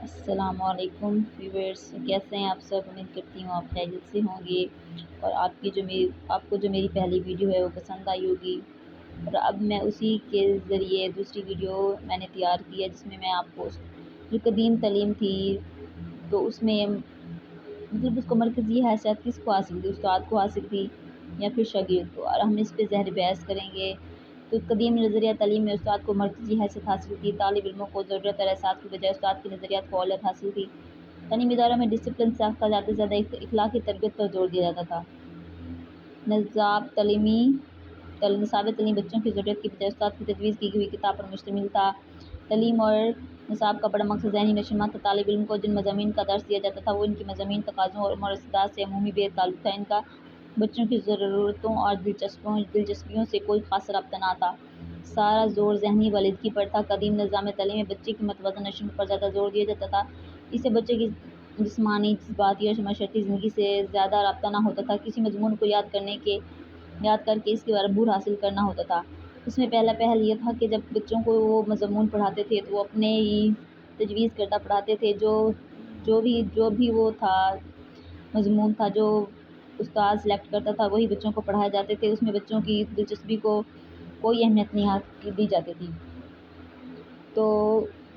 السلام علیکم ویورس، کیسے ہیں آپ سب؟ امید کرتی ہوں آپ خیریت سے ہوں گے اور آپ کو جو میری پہلی ویڈیو ہے وہ پسند آئی ہوگی۔ اور اب میں اسی کے ذریعے دوسری ویڈیو میں نے تیار کی ہے، جس میں میں آپ کو جو قدیم تعلیم تھی تو اس میں مطلب اس کو مرکزی حیثیت کس کو حاصل تھی، استاد کو حاصل تھی یا پھر شاگرد کو، اور ہم اس پہ زہر بحث کریں گے۔ تو قدیم نظریہ تعلیم میں استاد کو مرکزی حیثیت حاصل تھی، طالب علموں کو ضرورت اور احساس کی بجائے استاد کے نظریات کو اولویت حاصل تھی۔ تعلیمی اداروں میں ڈسپلن سے آفتہ زیادہ سے زیادہ اخلاقی تربیت پر زور دیا جاتا تھا۔ نصاب تعلیم بچوں کی ضرورت کی بجائے استاد کی تجویز کی ہوئی کتاب پر مشتمل تھا۔ تعلیم اور نصاب کا بڑا مقصد ذہنی نشوونما تھا۔ طالب علم کو جن مضامین کا درس دیا جاتا تھا وہ ان کی مضامین، تقاضوں اور استعداد سے عمومی بے تعلق تھا۔ ان کا بچوں کی ضرورتوں اور دلچسپیوں سے کوئی خاص رابطہ نہ تھا۔ سارا زور ذہنی والدگی پر تھا۔ قدیم نظام تعلیم میں بچے کی متوازن نشوونما پر زیادہ زور دیا جاتا تھا۔ اس سے بچے کی جسمانی، جذباتی اور معاشرتی زندگی سے زیادہ رابطہ نہ ہوتا تھا۔ کسی مضمون کو یاد کر کے اس کے عبور حاصل کرنا ہوتا تھا۔ اس میں پہل یہ تھا کہ جب بچوں کو وہ مضمون پڑھاتے تھے تو وہ اپنے ہی تجویز کردہ پڑھاتے تھے، جو بھی وہ تھا مضمون تھا جو استاد سلیکٹ کرتا تھا وہی بچوں کو پڑھائے جاتے تھے۔ اس میں بچوں کی دلچسپی کو کوئی اہمیت نہیں دی جاتی تھی۔ تو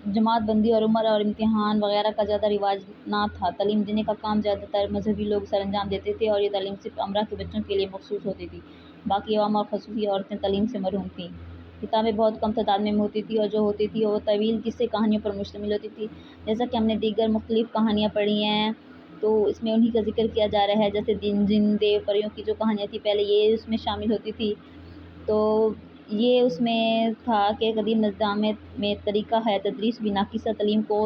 جماعت بندی اور عمر اور امتحان وغیرہ کا زیادہ رواج نہ تھا۔ تعلیم دینے کا کام زیادہ تر مذہبی لوگ سر انجام دیتے تھے اور یہ تعلیم صرف امرا کے بچوں کے لیے مخصوص ہوتی تھی۔ باقی عوام اور خصوصی عورتیں تعلیم سے محروم تھیں۔ کتابیں بہت کم تعداد میں ہوتی تھیں اور جو ہوتی تھی وہ طویل قصے کہانیوں پر مشتمل ہوتی تھی۔ جیسا کہ ہم نے دیگر مختلف کہانیاں پڑھی ہیں تو اس میں انہی کا ذکر کیا جا رہا ہے، جیسے جن دیو پریوں کی جو کہانیاں تھیں پہلے یہ اس میں شامل ہوتی تھی۔ تو یہ اس میں تھا کہ قدیم نظام میں طریقہ ہے تدریس بھی ناقصہ، تعلیم کو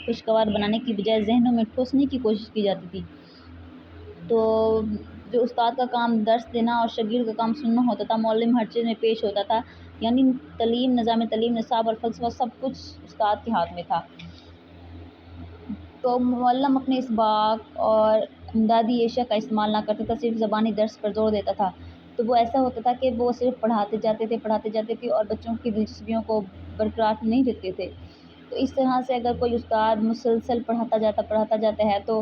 خوشگوار بنانے کی بجائے ذہنوں میں ٹھوسنے کی کوشش کی جاتی تھی۔ تو جو استاد کا کام درس دینا اور شاگرد کا کام سننا ہوتا تھا، معلم ہر چیز میں پیش ہوتا تھا، یعنی نظام تعلیم، نصاب اور فلسفہ سب کچھ استاد کے ہاتھ میں تھا۔ تو معلم اپنے اسباق اور امدادی اشیاء کا استعمال نہ کرتا تھا، صرف زبانی درس پر زور دیتا تھا۔ تو وہ ایسا ہوتا تھا کہ وہ صرف پڑھاتے جاتے تھے اور بچوں کی دلچسپیوں کو برقرار نہیں رکھتے تھے۔ تو اس طرح سے اگر کوئی استاد مسلسل پڑھاتا جاتا ہے تو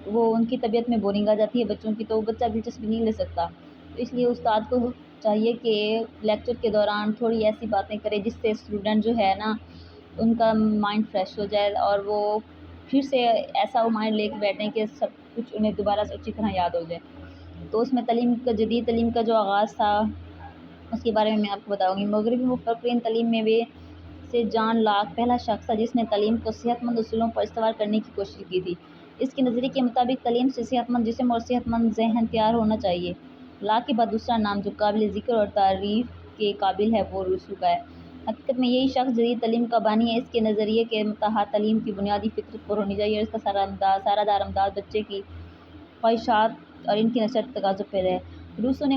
وہ ان کی طبیعت میں بورنگ آ جاتی ہے بچوں کی، تو وہ بچہ دلچسپی نہیں لے سکتا۔ تو اس لیے استاد کو چاہیے کہ لیکچر کے دوران تھوڑی ایسی باتیں کرے جس سے اسٹوڈنٹ جو ہے نا ان کا مائنڈ فریش ہو جائے اور وہ پھر سے ایسا وہ مائنڈ لے کے بیٹھیں کہ سب کچھ انہیں دوبارہ سے اچھی طرح یاد ہو جائے۔ تو اس میں جدید تعلیم کا جو آغاز تھا اس کے بارے میں آپ کو بتاؤں گی۔ مغربی مفکرین تعلیم میں وہ سے جان لاک پہلا شخص تھا جس نے تعلیم کو صحت مند اصولوں پر استوار کرنے کی کوشش کی تھی۔ اس کے نظریے کے مطابق تعلیم سے صحت مند جسم اور صحت مند ذہن تیار ہونا چاہیے۔ لاک کے بعد دوسرا نام جو قابل ذکر اور تعریف کے قابل ہے وہ روسو کا ہے۔ حقیقت میں یہی شخص جدید تعلیم کا بانی ہے۔ اس کے نظریے کے تحت تعلیم کی بنیادی فطرت پر ہونی چاہیے اور اس کا سارا دار مدار بچے کی خواہشات اور ان کی نشست تقاضوں پر ہے۔ روسو نے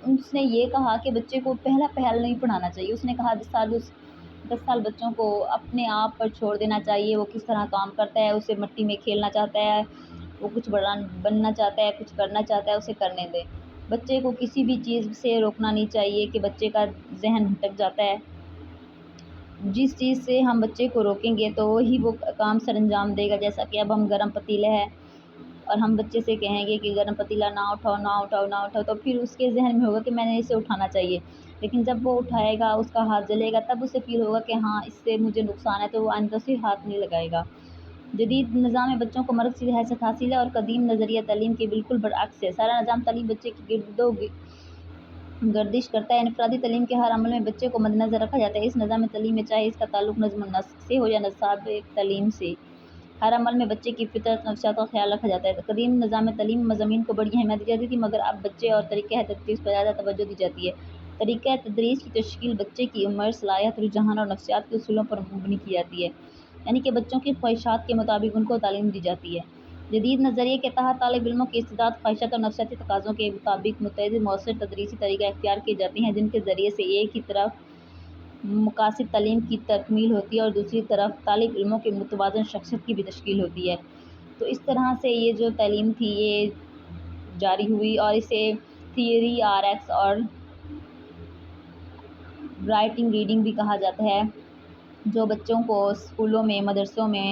اس نے یہ کہا کہ بچے کو پہل نہیں پڑھانا چاہیے۔ اس نے کہا 10 سال بچوں کو اپنے آپ پر چھوڑ دینا چاہیے، وہ کس طرح کام کرتا ہے، اسے مٹی میں کھیلنا چاہتا ہے، وہ کچھ بننا چاہتا ہے، کچھ کرنا چاہتا ہے، اسے کرنے دیں۔ بچے کو کسی بھی چیز سے روکنا نہیں چاہیے کہ بچے کا ذہن بھٹک جاتا ہے۔ جس چیز سے ہم بچے کو روکیں گے تو وہی وہ کام سر انجام دے گا۔ جیسا کہ اب ہم گرم پتیلے ہے اور ہم بچے سے کہیں گے کہ گرم پتیلا نہ اٹھاؤ تو پھر اس کے ذہن میں ہوگا کہ میں نے اسے اٹھانا چاہیے، لیکن جب وہ اٹھائے گا اس کا ہاتھ جلے گا تب اسے فیل ہوگا کہ ہاں اس سے مجھے نقصان ہے، تو وہ آئندہ سے ہاتھ نہیں لگائے گا۔ جدید نظام میں بچوں کو مرکزی حیثیت حاصل ہے اور قدیم نظریہ تعلیم کے بالکل برعکس ہے۔ سارا نظام تعلیم بچے کی گردش کرتا ہے۔ انفرادی تعلیم کے ہر عمل میں بچے کو مد نظر رکھا جاتا ہے۔ اس نظام تعلیم میں چاہے اس کا تعلق نظم و نسق سے ہو یا نصاب تعلیم سے، ہر عمل میں بچے کی فطرت، نفسیات کا خیال رکھا جاتا ہے۔ قدیم نظام تعلیم میں مضامین کو بڑی اہمیت دی جاتی تھی، مگر اب بچے اور طریقہ تدریس پر زیادہ توجہ دی جاتی ہے۔ طریقہ تدریس کی تشکیل بچے کی عمر، صلاحیت، رجحان اور نفسیات کے اصولوں پر مبنی کی جاتی ہے، یعنی کہ بچوں کی خواہشات کے مطابق ان کو تعلیم دی جاتی ہے۔ جدید نظریے کے تحت طالب علموں کی استعداد، خواہشات اور نفسیاتی تقاضوں کے مطابق متعدد مؤثر تدریسی طریقہ اختیار کیے جاتے ہیں، جن کے ذریعے سے ایک ہی طرف مقاصد تعلیم کی تکمیل ہوتی ہے اور دوسری طرف طالب علموں کی متوازن شخصیت کی بھی تشکیل ہوتی ہے۔ تو اس طرح سے یہ جو تعلیم تھی یہ جاری ہوئی اور اسے تھیوری آر ایکس اور رائٹنگ ریڈنگ بھی کہا جاتا ہے۔ جو بچوں کو اسکولوں میں مدرسوں میں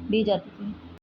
دی جاتی تھی۔